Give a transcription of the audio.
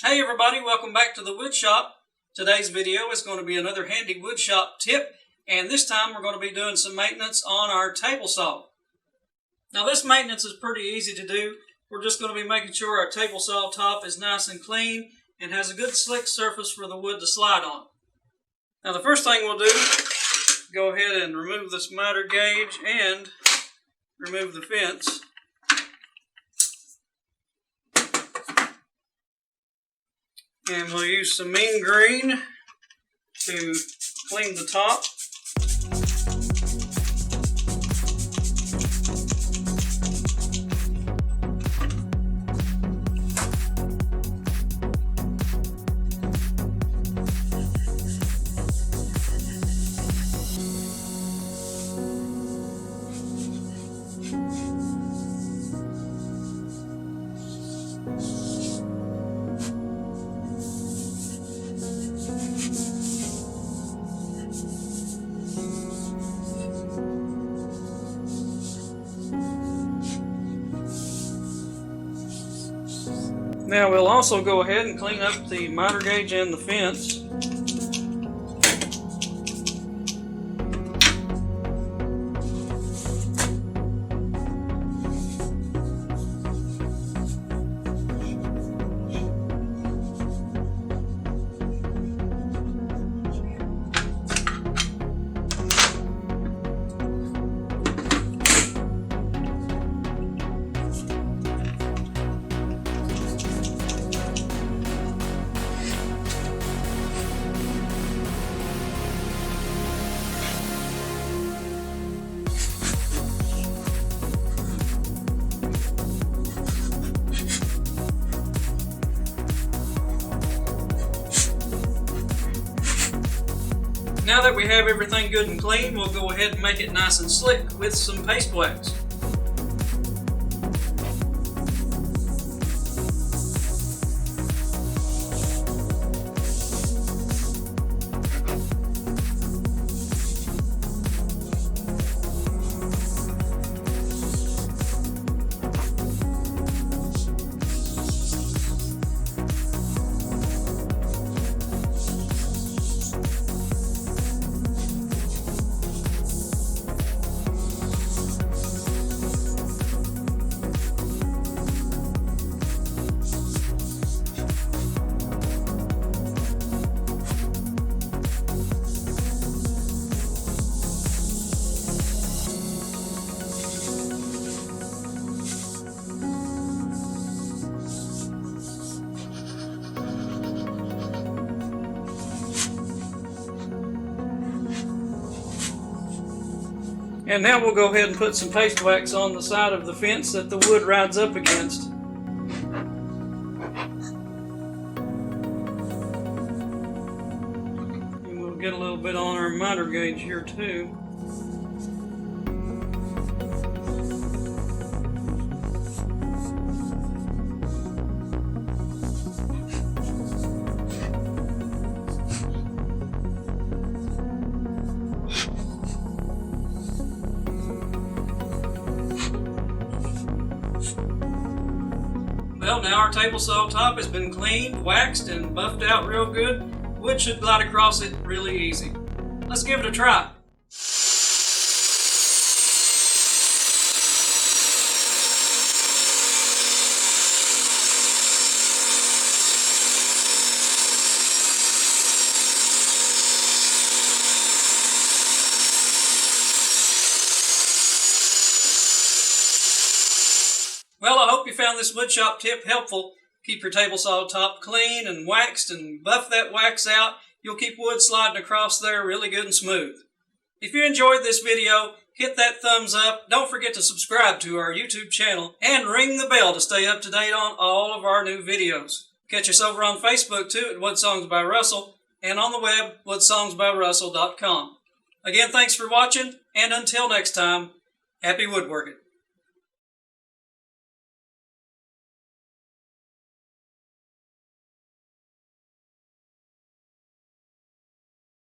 Hey everybody, welcome back to the wood shop. Today's video is going to be another handy wood shop tip, and this time we're going to be doing some maintenance on our table saw. Now this maintenance is pretty easy to do. We're just going to be making sure our table saw top is nice and clean and has a good slick surface for the wood to slide on. Now the first thing we'll do, go ahead and remove this miter gauge and remove the fence. And we'll use some mean green to clean the top. Now we'll also go ahead and clean up the miter gauge and the fence. Now that we have everything good and clean, we'll go ahead and make it nice and slick with some paste wax. And now we'll go ahead and put some paste wax on the side of the fence that the wood rides up against. And we'll get a little bit on our miter gauge here too. Well, now our table saw top has been cleaned, waxed, and buffed out real good. Wood should glide across it really easy. Let's give it a try. Well, I hope you found this woodshop tip helpful. Keep your table saw top clean and waxed and buff that wax out. You'll keep wood sliding across there really good and smooth. If you enjoyed this video, hit that thumbs up. Don't forget to subscribe to our YouTube channel and ring the bell to stay up to date on all of our new videos. Catch us over on Facebook too at Wood Songs by Russell and on the web, woodsongsbyrussell.com. Again, thanks for watching, and until next time, happy woodworking.